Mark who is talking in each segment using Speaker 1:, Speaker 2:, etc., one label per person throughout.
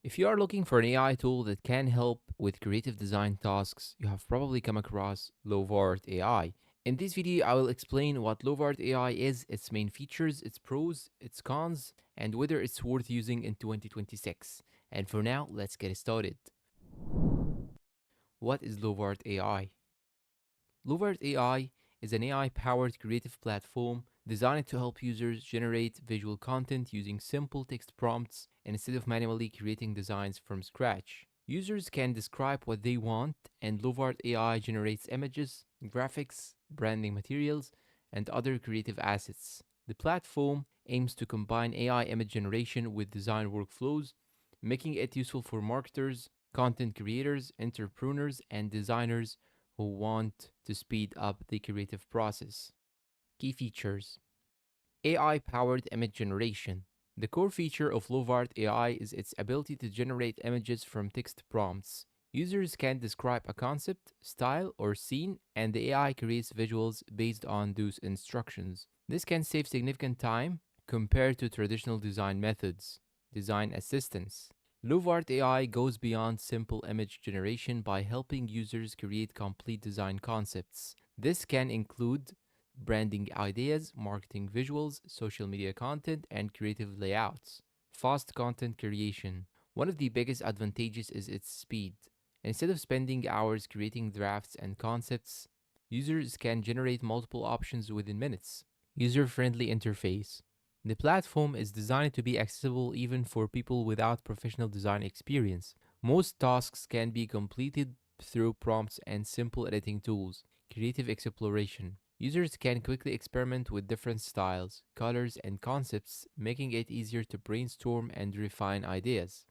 Speaker 1: If you are looking for an AI tool that can help with creative design tasks, you have probably come across Lovart AI. In this video, I will explain what Lovart AI is, its main features, its pros, its cons, and whether it's worth using in 2026. And for now, let's get started. What is Lovart AI? Lovart AI is an AI-powered creative platform designed to help users generate visual content using simple text prompts instead of manually creating designs from scratch. Users can describe what they want, and Lovart AI generates images, graphics, branding materials, and other creative assets. The platform aims to combine AI image generation with design workflows, making it useful for marketers, content creators, entrepreneurs, and designers who want to speed up the creative process. Key features: AI powered image generation. The core feature of Lovart AI is its ability to generate images from text prompts. Users can describe a concept, style, or scene, and the AI creates visuals based on those instructions. This can save significant time compared to traditional design methods. Design assistance. Lovart AI goes beyond simple image generation by helping users create complete design concepts. This can include branding ideas, marketing visuals, social media content, and creative layouts. Fast content creation. One of the biggest advantages is its speed. Instead of spending hours creating drafts and concepts, users can generate multiple options within minutes. User friendly interface. The platform is designed to be accessible even for people without professional design experience. Most tasks can be completed through prompts and simple editing tools. Creative exploration. Users can quickly experiment with different styles, colors, and concepts, making it easier to brainstorm and refine ideas.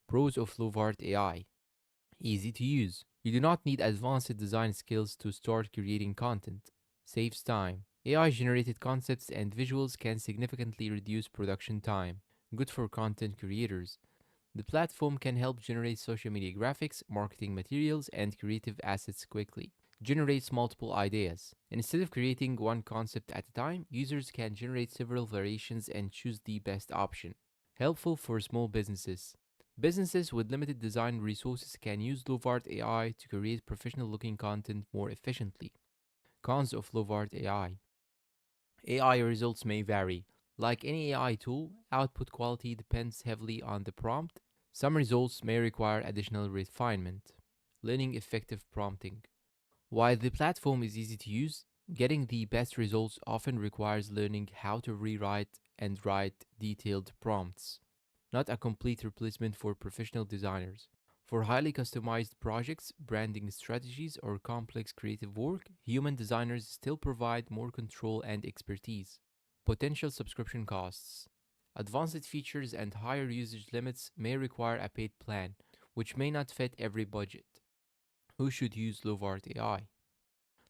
Speaker 1: Pros of Lovart AI: easy to use. You do not need advanced design skills to start creating content. Saves time. AI generated concepts and visuals can significantly reduce production time. Good for content creators. The platform can help generate social media graphics, marketing materials, and creative assets quickly. Generates multiple ideas. Instead of creating one concept at a time, users can generate several variations and choose the best option. Helpful for small businesses. Businesses with limited design resources can use Lovart AI to create professional looking content more efficiently. Cons of Lovart AI: AI results may vary. Like any AI tool, output quality depends heavily on the prompt. Some results may require additional refinement. Learning effective prompting. While the platform is easy to use, getting the best results often requires learning how to rewrite and write detailed prompts. Not a complete replacement for professional designers. For highly customized projects, branding strategies, or complex creative work, human designers still provide more control and expertise. Potential subscription costs. Advanced features and higher usage limits may require a paid plan, which may not fit every budget. Who should use Lovart AI?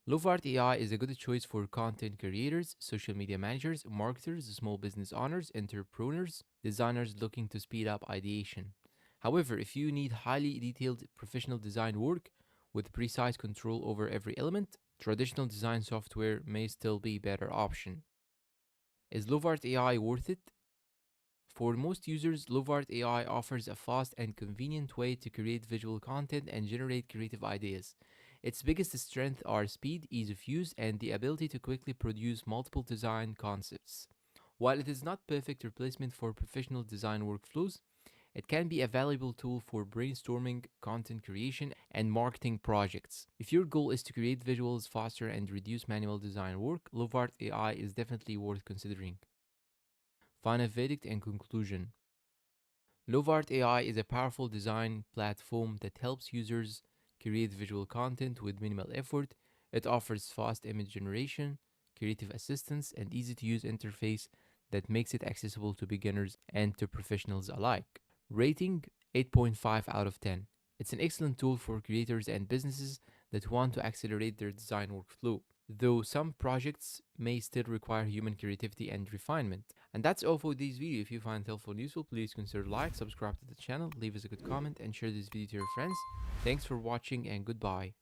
Speaker 1: Lovart AI is a good choice for content creators, social media managers, marketers, small business owners, entrepreneurs, designers looking to speed up ideation. However, if you need highly detailed professional design work with precise control over every element, traditional design software may still be a better option. Is Lovart AI worth it? For most users, Lovart AI offers a fast and convenient way to create visual content and generate creative ideas. Its biggest strengths are speed, ease of use, and the ability to quickly produce multiple design concepts. While it is not perfect replacement for professional design workflows, it can be a valuable tool for brainstorming, content creation, and marketing projects. If your goal is to create visuals faster and reduce manual design work, Lovart AI is definitely worth considering. Final verdict and conclusion. Lovart AI is a powerful design platform that helps users create visual content with minimal effort. It offers fast image generation, creative assistance, and easy to use interface that makes it accessible to beginners and to professionals alike. Rating: 8.5 out of 10. It's an excellent tool for creators and businesses that want to accelerate their design workflow, though some projects may still require human creativity and refinement. And that's all for this video. If you find it helpful and useful, please consider like, subscribe to the channel, leave us a good comment, and share this video to your friends. Thanks for watching and goodbye.